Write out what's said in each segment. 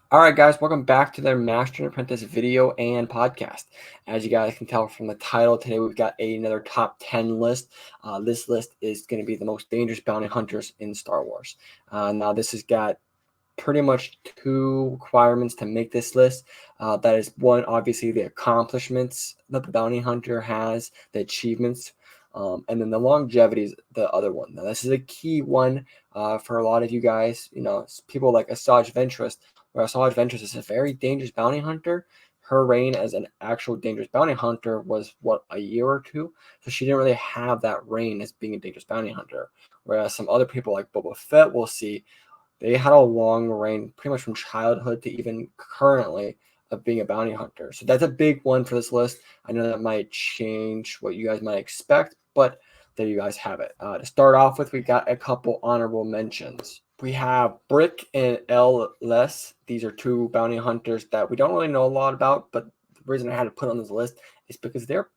All right, guys, welcome back to their Master and Apprentice video and podcast. As you guys can tell from the title, today we've got another top 10 list. This list is going to be the most dangerous bounty hunters in Star Wars. Now, this has got pretty much two requirements to make this list. That is one, obviously, the accomplishments that the bounty hunter has, the achievements, and then the longevity is the other one. Now, this is a key one for a lot of you guys. People like Asajj Ventress, where Asajj Ventress is a very dangerous bounty hunter. Her reign as an actual dangerous bounty hunter was, a year or two? So she didn't really have that reign as being a dangerous bounty hunter. Whereas some other people like Boba Fett, we'll see, they had a long reign, pretty much from childhood to even currently, of being a bounty hunter. So that's a big one for this list. I know that might change what you guys might expect, but there you guys have it. To start off with, we got a couple honorable mentions. We have Brick and L. Les. These are two bounty hunters that we don't really know a lot about, but the reason I had to put on this list is because they're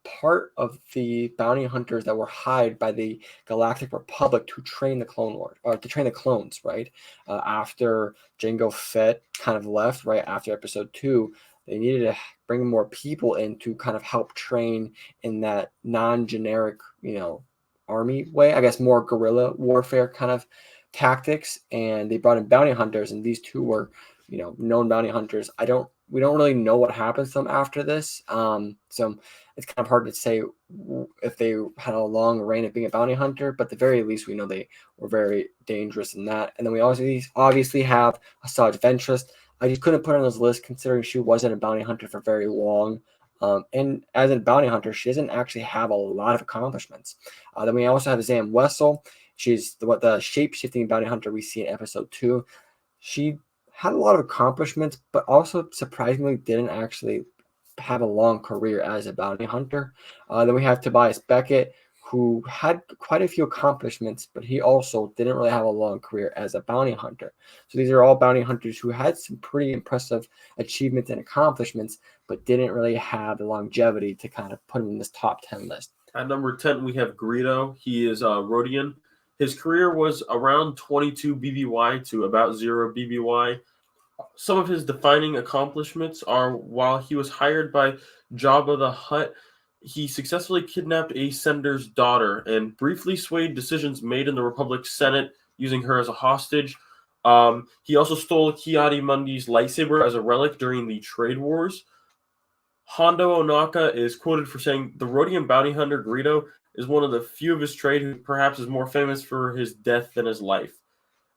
part of the bounty hunters that were hired by the Galactic Republic to train the Clone Wars, or to train the clones, right? After Jango Fett kind of left, right after Episode 2, they needed to bring more people in to kind of help train in that non-generic, army way, I guess more guerrilla warfare kind of tactics. And they brought in bounty hunters, and these two were, known bounty hunters. We don't really know what happens to them after this. So it's kind of hard to say if they had a long reign of being a bounty hunter, but at the very least, we know they were very dangerous in that. And then we obviously have Asajj Ventress. I just couldn't put her on this list considering she wasn't a bounty hunter for very long. And as a bounty hunter, she doesn't actually have a lot of accomplishments. Then we also have Zam Wesell. She's the shape-shifting bounty hunter we see in Episode 2. She had a lot of accomplishments, but also surprisingly didn't actually have a long career as a bounty hunter. Then we have Tobias Beckett, who had quite a few accomplishments, but he also didn't really have a long career as a bounty hunter. So these are all bounty hunters who had some pretty impressive achievements and accomplishments, but didn't really have the longevity to kind of put them in this top 10 list. At number 10, we have Greedo. He is Rodian. His career was around 22 BBY to about 0 BBY. Some of his defining accomplishments are while he was hired by Jabba the Hutt, he successfully kidnapped a senator's daughter and briefly swayed decisions made in the Republic Senate using her as a hostage. He also stole Ki-Adi-Mundi's lightsaber as a relic during the trade wars. Hondo Ohnaka is quoted for saying, "The Rodian bounty hunter Greedo is one of the few of his trade who perhaps is more famous for his death than his life."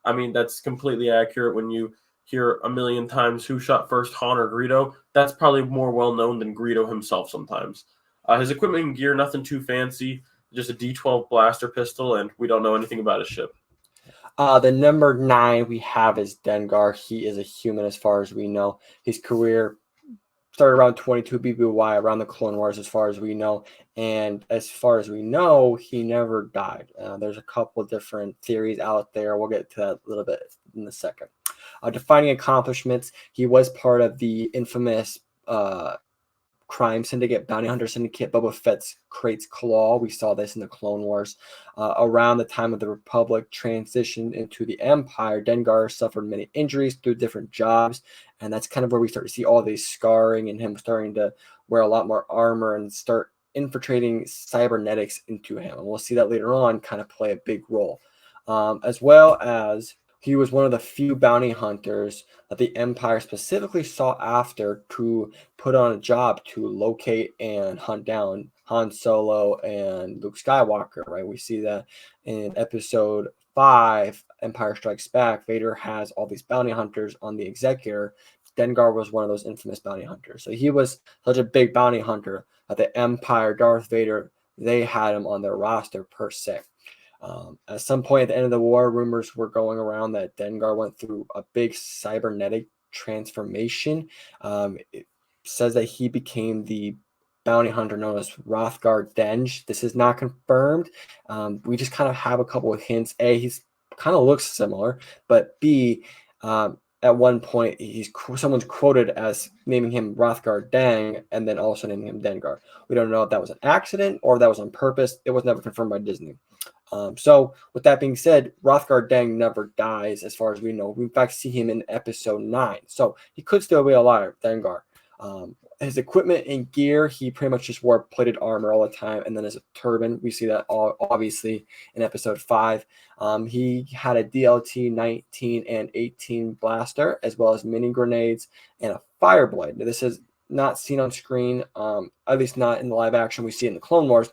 I mean, that's completely accurate when you hear a million times who shot first, Han or Greedo. That's probably more well known than Greedo himself sometimes. His equipment and gear, nothing too fancy, just a D12 blaster pistol, and we don't know anything about his ship. The number 9 we have is Dengar. He is a human as far as we know. His career started around 22 BBY, around the Clone Wars as far as we know. And as far as we know, he never died. There's a couple different theories out there. We'll get to that a little bit in a second. Defining accomplishments, he was part of the infamous crime syndicate, bounty hunter syndicate, Boba Fett's Crate's Claw. We saw this in the Clone Wars. Around the time of the Republic transitioned into the Empire, Dengar suffered many injuries through different jobs, and that's kind of where we start to see all these scarring and him starting to wear a lot more armor and start infiltrating cybernetics into him. And we'll see that later on kind of play a big role. As well as he was one of the few bounty hunters that the Empire specifically sought after to put on a job to locate and hunt down Han Solo and Luke Skywalker, right? We see that in Episode 5, Empire Strikes Back. Vader has all these bounty hunters on the Executor. Dengar was one of those infamous bounty hunters. So he was such a big bounty hunter that the Empire, Darth Vader, they had him on their roster per se. At some point at the end of the war, rumors were going around that Dengar went through a big cybernetic transformation. It says that he became the bounty hunter known as Hrothgar Denj. This is not confirmed. We just kind of have a couple of hints. A, he's kind of looks similar, but B, at one point someone's quoted as naming him Hrothgar Dang and then also naming him Dengar. We don't know if that was an accident or if that was on purpose. It was never confirmed by Disney. So with that being said, Hrothgar Dang never dies as far as we know. We in fact see him in episode 9. So he could still be alive, Dengar. His equipment and gear, he pretty much just wore plated armor all the time, and then his turban, we see that obviously in episode 5. He had a DLT 19 and 18 blaster, as well as mini grenades and a fire blade. Now, this is not seen on screen, at least not in the live action. We see it in the Clone Wars,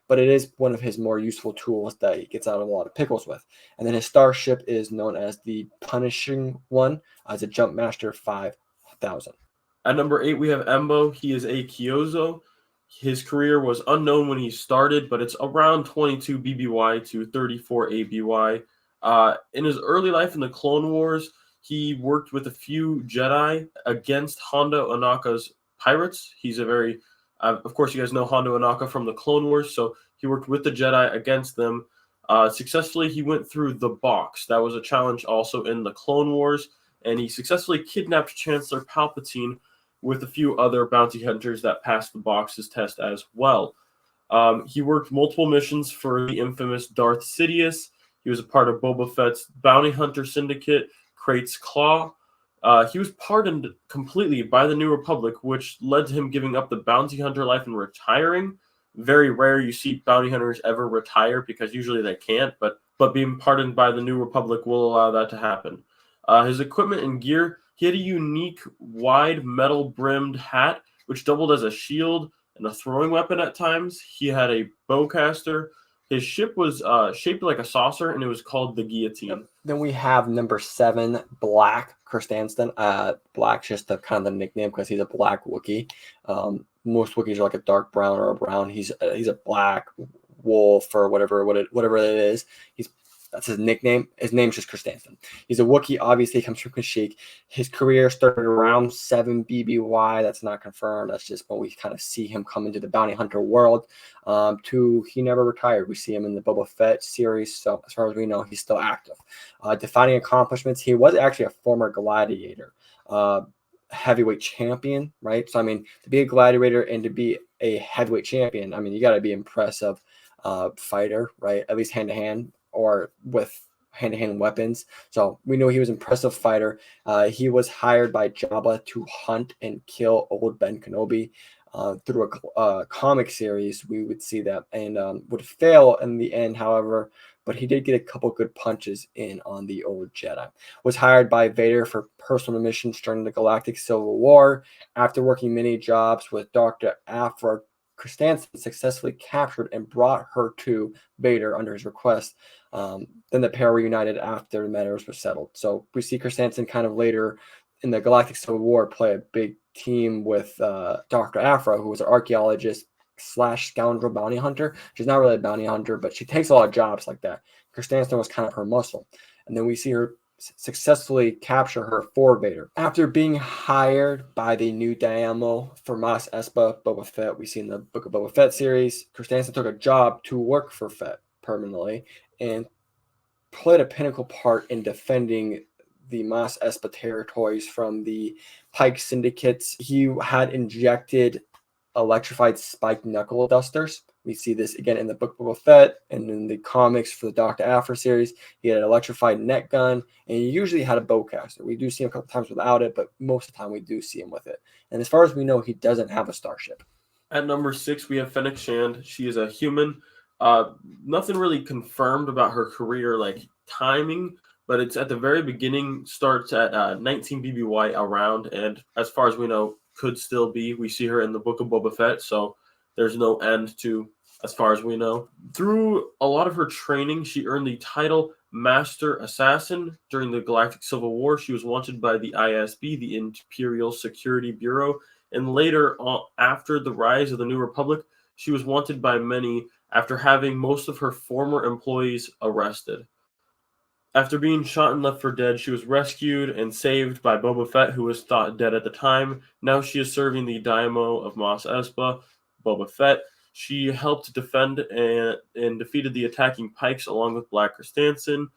but it is one of his more useful tools that he gets out of a lot of pickles with. And then his starship is known as the Punishing One, as a Jump Master 5000. At number 8, we have Embo. He is a Kyozo. His career was unknown when he started, but it's around 22 BBY to 34 ABY. In his early life in the Clone Wars, he worked with a few Jedi against Hondo Ohnaka's pirates. He's a very, of course, you guys know Hondo Ohnaka from the Clone Wars, so he worked with the Jedi against them. Successfully, he went through the box. That was a challenge also in the Clone Wars, and he successfully kidnapped Chancellor Palpatine with a few other bounty hunters that passed the box's test as well. He worked multiple missions for the infamous Darth Sidious. He was a part of Boba Fett's bounty hunter syndicate, Krait's Claw. He was pardoned completely by the New Republic, which led to him giving up the bounty hunter life and retiring. Very rare you see bounty hunters ever retire, because usually they can't, but being pardoned by the New Republic will allow that to happen. His equipment and gear, he had a unique wide metal-brimmed hat, which doubled as a shield and a throwing weapon at times. He had a bowcaster. His ship was shaped like a saucer, and it was called the Guillotine. Then we have number 7, Black Krrsantan. Black's just the kind of the nickname because he's a black Wookiee. Most Wookiees are like a dark brown or a brown. He's a black wolf or whatever it is. That's his nickname. His name's just Krrsantan. He's a Wookiee. Obviously, he comes from Kashyyyk. His career started around 7 BBY. That's not confirmed. That's just when we kind of see him come into the bounty hunter world. He never retired. We see him in the Boba Fett series. So as far as we know, he's still active. Defining accomplishments, he was actually a former gladiator, heavyweight champion, right? So, I mean, to be a gladiator and to be a heavyweight champion, I mean, you got to be impressive fighter, right? At least hand-to-hand, or with hand-to-hand weapons. So we know he was an impressive fighter. He was hired by Jabba to hunt and kill old Ben Kenobi. Through a comic series, we would see that, and would fail in the end, however, but he did get a couple good punches in on the old Jedi. Was hired by Vader for personal missions during the Galactic Civil War. After working many jobs with Dr. Aphra, Krrsantan successfully captured and brought her to Vader under his request. Then the pair reunited after the matters were settled. So we see Krrsantan kind of later in the Galactic Civil War play a big team with Dr. Aphra, who was an archaeologist / scoundrel bounty hunter. She's not really a bounty hunter, but she takes a lot of jobs like that. Krrsantan was kind of her muscle. And then we see her successfully capture her for Vader. After being hired by the new Daimyo for Mos Espa, Boba Fett, we see in the Book of Boba Fett series, Krrsantan took a job to work for Fett permanently and played a pinnacle part in defending the Mos Espa territories from the Pike syndicates. He had injected electrified spiked knuckle dusters. We see this again in the Book of Boba Fett and in the comics for the Dr. Aphra series. He had an electrified net gun, and he usually had a bowcaster. We do see him a couple times without it, but most of the time we do see him with it. And as far as we know, he doesn't have a starship. At number 6, we have Fennec Shand. She is a human. Nothing really confirmed about her career, like timing, but it's at the very beginning, starts at 19 BBY around, and as far as we know, could still be. We see her in the Book of Boba Fett, so there's no end to, as far as we know. Through a lot of her training, she earned the title Master Assassin. During the Galactic Civil War, she was wanted by the ISB, the Imperial Security Bureau, and later, after the rise of the New Republic, she was wanted by many after having most of her former employees arrested. After being shot and left for dead, she was rescued and saved by Boba Fett, who was thought dead at the time. Now she is serving the Daimyo of Mos Espa, Boba Fett. She helped defend and defeated the attacking Pikes along with Black Krrsantan.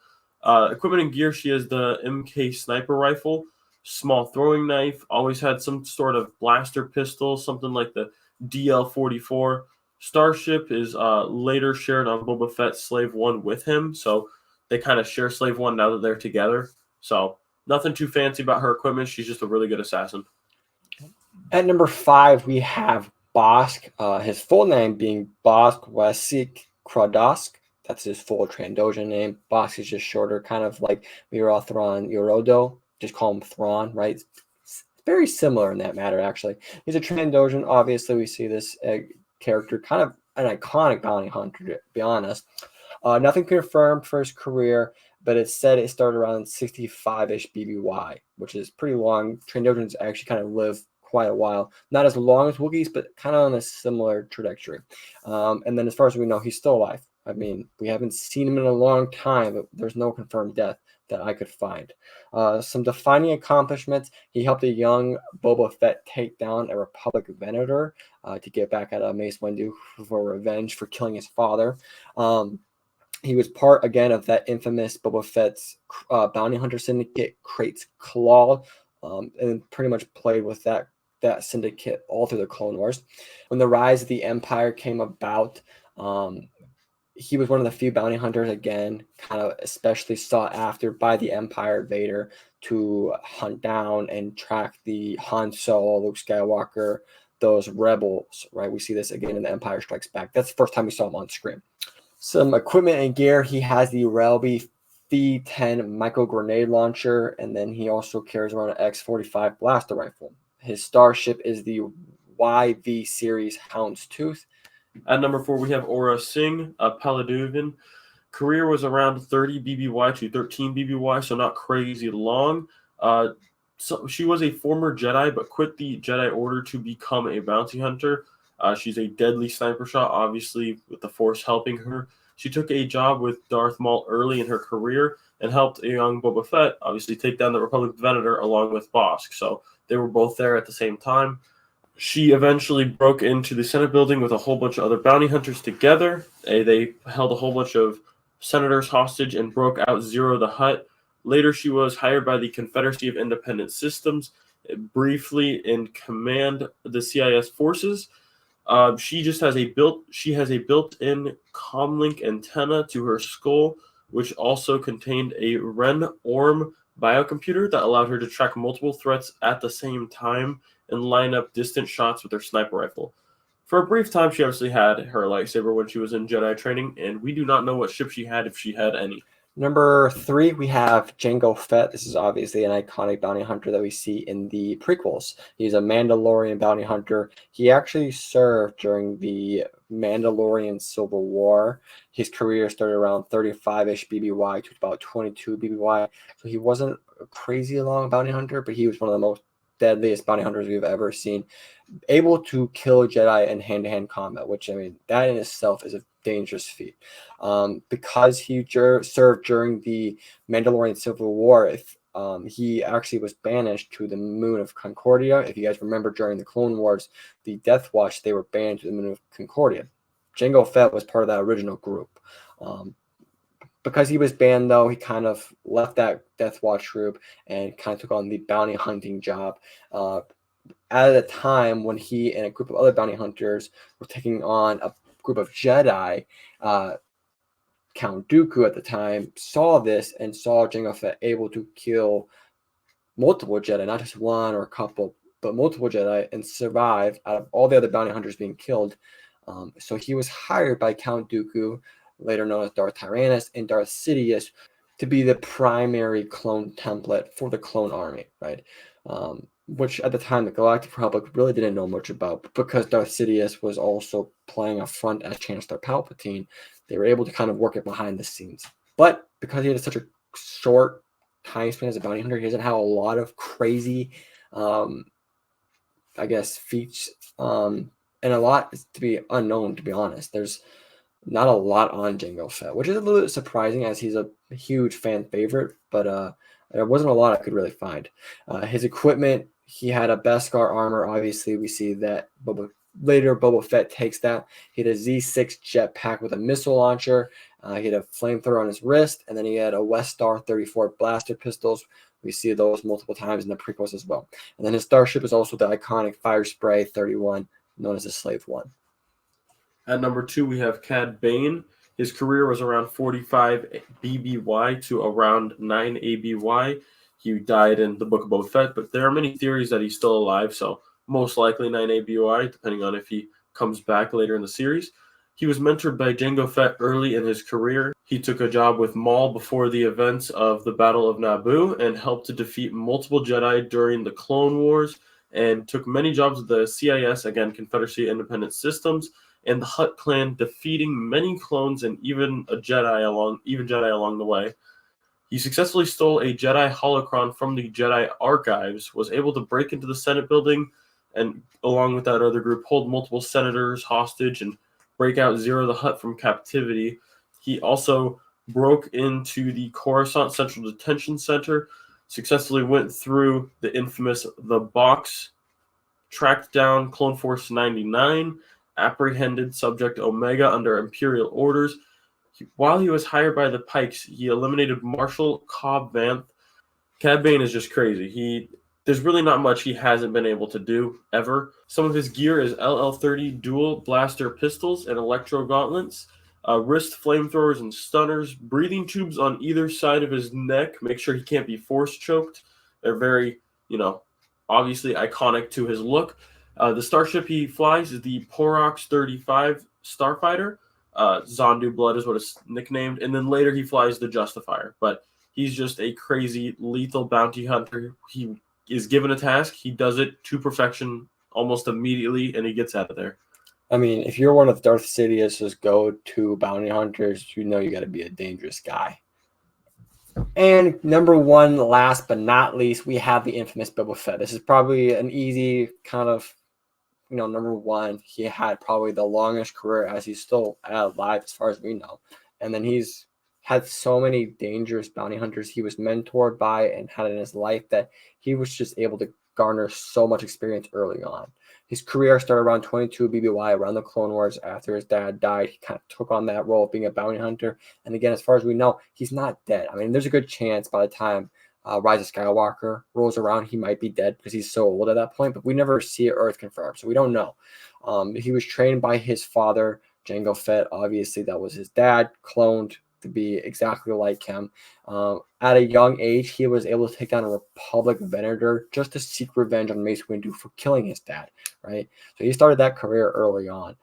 Equipment and gear, she has the MK sniper rifle, small throwing knife, always had some sort of blaster pistol, something like the DL-44. Starship is later shared on Boba Fett's Slave One with him, so they kind of share Slave One now that they're together. So nothing too fancy about her equipment. She's just a really good assassin. At number 5, we have Bossk. His full name being Bossk Wesik Krodosk. That's his full Trandoshan name. Bossk is just shorter, kind of like Mira Thrawn Yorodo. Just call him Thrawn, right? It's very similar in that matter, actually. He's a Trandoshan. Obviously, we see this character, kind of an iconic bounty hunter, to be honest. Nothing confirmed for his career, but it said it started around 65-ish BBY, which is pretty long. Trandoshans actually kind of live quite a while. Not as long as Wookiees, but kind of on a similar trajectory. And then as far as we know, he's still alive. I mean, we haven't seen him in a long time, but there's no confirmed death that I could find. Some defining accomplishments: he helped a young Boba Fett take down a Republic Venator to get back at Mace Windu for revenge for killing his father. He was part, again, of that infamous Boba Fett's bounty hunter syndicate, Crates Claw, and pretty much played with that syndicate all through the Clone Wars. When the rise of the Empire came about, he was one of the few bounty hunters, again, kind of especially sought after by the Empire Vader to hunt down and track the Han Solo, Luke Skywalker, those rebels, right? We see this again in The Empire Strikes Back. That's the first time we saw him on screen. Some equipment and gear: he has the Relby Phi-10 micro grenade launcher, and then he also carries around an X-45 blaster rifle. His starship is the YV series Houndstooth. At number 4, we have Aurra Sing, a Palladyuvian. Career was around 30 BBY to 13 BBY, so not crazy long. So she was a former Jedi, but quit the Jedi Order to become a bounty hunter. She's a deadly sniper shot, obviously, with the Force helping her. She took a job with Darth Maul early in her career and helped a young Boba Fett, obviously, take down the Republic Venator along with Bossk. So they were both there at the same time. She eventually broke into the Senate building with a whole bunch of other bounty hunters together. They held a whole bunch of senators hostage and broke out Zero the Hutt. Later, she was hired by the Confederacy of Independent Systems, briefly in command of the CIS forces. She has a built-in comlink antenna to her skull, which also contained a Ren Orm biocomputer that allowed her to track multiple threats at the same time and line up distant shots with her sniper rifle. For a brief time, she obviously had her lightsaber when she was in Jedi training, and we do not know what ship she had, if she had any. Number 3, we have Jango Fett. This is obviously an iconic bounty hunter that we see in the prequels. He's a Mandalorian bounty hunter. He actually served during the Mandalorian Civil War. His career started around 35-ish BBY to about 22 BBY. So he wasn't a crazy long bounty hunter, but he was one of the most deadliest bounty hunters we've ever seen, able to kill Jedi in hand-to-hand combat, which, I mean, that in itself is a dangerous feat. Because he served during the Mandalorian Civil War, he actually was banished to the moon of Concordia. If you guys remember, during the Clone Wars, the Death Watch, they were banned to the moon of Concordia. Jango Fett was part of that original group. Because he was banned, though, he kind of left that Death Watch group and kind of took on the bounty hunting job. At a time when he and a group of other bounty hunters were taking on a group of Jedi, Count Dooku at the time saw this and saw Jango Fett able to kill multiple Jedi, not just one or a couple, but multiple Jedi, and survive out of all the other bounty hunters being killed. So he was hired by Count Dooku, later known as Darth Tyrannus, and Darth Sidious, to be the primary clone template for the clone army, right? Which at the time the Galactic Republic really didn't know much about, but because Darth Sidious was also playing a front as Chancellor Palpatine, they were able to kind of work it behind the scenes. But because he had such a short time span as a bounty hunter, he doesn't have a lot of crazy, feats, and a lot is to be unknown, to be honest. There's not a lot on Jango Fett, which is a little bit surprising as he's a huge fan favorite, but there wasn't a lot I could really find. His equipment: he had a Beskar armor. Obviously, we see that later Boba Fett takes that. He had a Z6 jetpack with a missile launcher. He had a flamethrower on his wrist, and then he had a Westar 34 blaster pistols. We see those multiple times in the prequels as well. And then his starship is also the iconic Fire Spray 31, known as the Slave One. At number 2, we have Cad Bane. His career was around 45 BBY to around 9 ABY. He died in the Book of Boba Fett, but there are many theories that he's still alive, so most likely 9 ABY, depending on if he comes back later in the series. He was mentored by Jango Fett early in his career. He took a job with Maul before the events of the Battle of Naboo and helped to defeat multiple Jedi during the Clone Wars, and took many jobs with the CIS, again, Confederacy Independent Systems, and the Hutt clan, defeating many clones and even Jedi along the way. He successfully stole a Jedi holocron from the Jedi Archives, was able to break into the Senate building, and along with that other group, hold multiple senators hostage and break out Zero the Hutt from captivity. He also broke into the Coruscant Central Detention Center, successfully went through the infamous The Box, tracked down Clone Force 99, apprehended Subject Omega under Imperial orders. While he was hired by the Pikes, he eliminated Marshal Cobb Vanth. Cad Bane is just crazy. There's really not much he hasn't been able to do ever. Some of his gear is LL-30 dual blaster pistols and electro gauntlets, wrist flamethrowers and stunners, breathing tubes on either side of his neck. Make sure he can't be force choked. They're very, obviously iconic to his look. The starship he flies is the Porox 35 Starfighter. Zondu Blood is what it's nicknamed. And then later he flies the Justifier. But he's just a crazy, lethal bounty hunter. He is given a task. He does it to perfection almost immediately, and he gets out of there. I mean, if you're one of Darth Sidious's go-to bounty hunters, you know you got to be a dangerous guy. And number 1, last but not least, we have the infamous Boba Fett. This is probably an easy kind of, number 1. He had probably the longest career as he's still alive as far as we know. And then he's had so many dangerous bounty hunters he was mentored by and had in his life that he was just able to garner so much experience early on. His career started around 22 BBY, around the Clone Wars. After his dad died, he kind of took on that role of being a bounty hunter. And again, as far as we know, he's not dead. I mean, there's a good chance by the time Rise of Skywalker rolls around, he might be dead because he's so old at that point. But we never see Earth confirmed, so we don't know. He was trained by his father, Jango Fett. Obviously, that was his dad, cloned to be exactly like him. At a young age, he was able to take down a Republic Venator just to seek revenge on Mace Windu for killing his dad, right? So he started that career early on.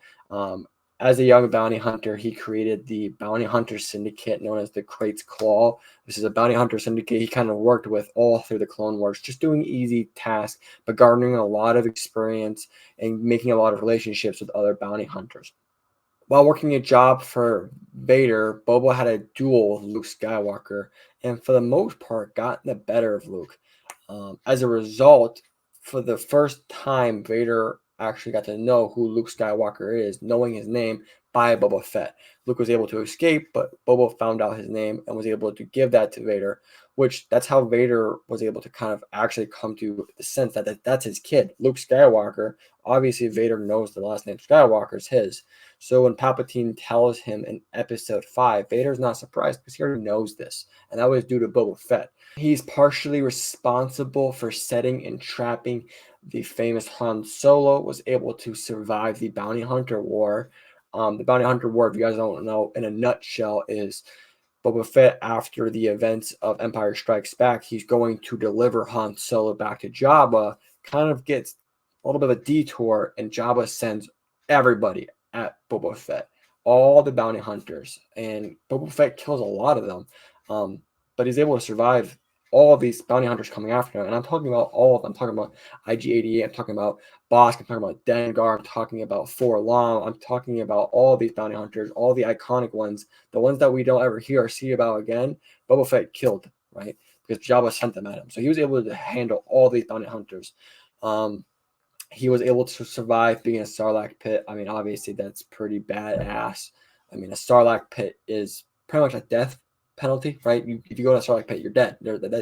As a young bounty hunter, he created the Bounty Hunter Syndicate known as the Krait's Claw. This is a bounty hunter syndicate he kind of worked with all through the Clone Wars, just doing easy tasks, but garnering a lot of experience and making a lot of relationships with other bounty hunters. While working a job for Vader, Boba had a duel with Luke Skywalker, and for the most part, got the better of Luke. As a result, for the first time, Vader actually got to know who Luke Skywalker is, knowing his name by Boba Fett. Luke was able to escape, but Boba found out his name and was able to give that to Vader, which that's how Vader was able to kind of actually come to the sense that that's his kid, Luke Skywalker. Obviously, Vader knows the last name Skywalker is his. So when Palpatine tells him in episode 5, Vader's not surprised because he already knows this. And that was due to Boba Fett. He's partially responsible for setting and trapping the famous Han Solo, was able to survive the Bounty Hunter War. The Bounty Hunter War, if you guys don't know, in a nutshell, is Boba Fett, after the events of Empire Strikes Back, he's going to deliver Han Solo back to Jabba, kind of gets a little bit of a detour, and Jabba sends everybody at Boba Fett, all the bounty hunters, and Boba Fett kills a lot of them, but he's able to survive all of these bounty hunters coming after him. And I'm talking about all of them. I'm talking about IG-88, I'm talking about Bossk, I'm talking about Dengar, I'm talking about 4-LOM, I'm talking about all these bounty hunters, all the iconic ones, the ones that we don't ever hear or see about again. Boba Fett killed, right? Because Jabba sent them at him. So he was able to handle all these bounty hunters. He was able to survive being in a Sarlacc pit. I mean, obviously, that's pretty badass. I mean, a Sarlacc pit is pretty much a death penalty, right? If you go to a Sarlacc pit, you're dead.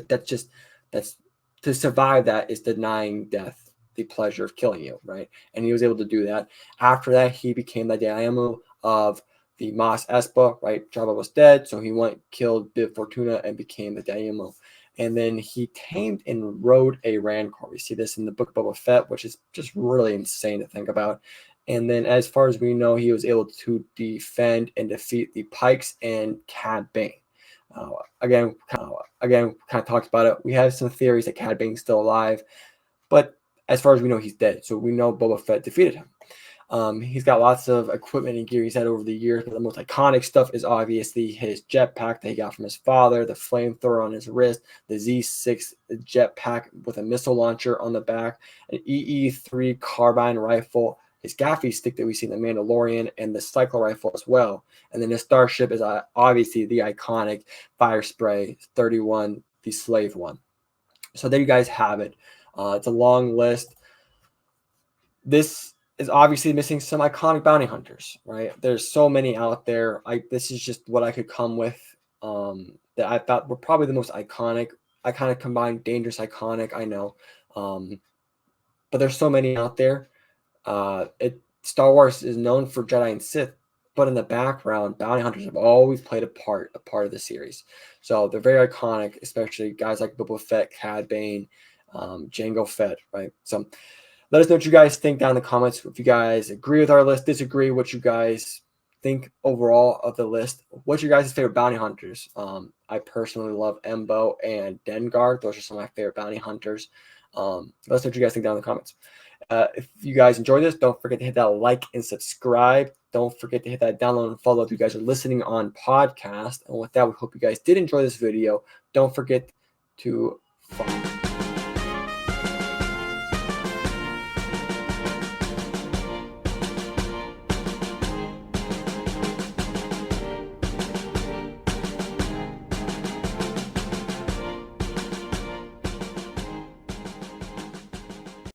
That's to survive that is denying death the pleasure of killing you, right? And he was able to do that. After that, he became the Daimyo of the Mos Espa, right? Jabba was dead, so he went, killed Bib Fortuna, and became the Daimyo. And then he tamed and rode a Rancor. We see this in the Book of Boba Fett, which is just really insane to think about. And then as far as we know, he was able to defend and defeat the Pikes and Cad Bane. Again, kind of talked about it. We have some theories that Cad Bane's still alive, but as far as we know, he's dead. So we know Boba Fett defeated him. He's got lots of equipment and gear he's had over the years, but the most iconic stuff is obviously his jetpack that he got from his father, the flamethrower on his wrist, the Z6 jetpack with a missile launcher on the back, an EE3 carbine rifle, his gaffy stick that we see in The Mandalorian, and the cycle rifle as well. And then his starship is obviously the iconic Fire Spray 31, the Slave One. So there you guys have it. It's a long list. This is obviously missing some iconic bounty hunters, right? There's so many out there. This is just what I could come with that I thought were probably the most iconic. I kind of combined dangerous, iconic, I know. But there's so many out there. Star Wars is known for Jedi and Sith, but in the background, bounty hunters have always played a part of the series. So they're very iconic, especially guys like Boba Fett, Cad Bane, Jango Fett, right? So let us know what you guys think down in the comments. If you guys agree with our list, disagree, what you guys think overall of the list. What's your guys' favorite bounty hunters? I personally love Embo and Dengar. Those are some of my favorite bounty hunters. Let us know what you guys think down in the comments. If you guys enjoyed this, don't forget to hit that like and subscribe. Don't forget to hit that download and follow if you guys are listening on podcast. And with that, we hope you guys did enjoy this video. Don't forget to follow.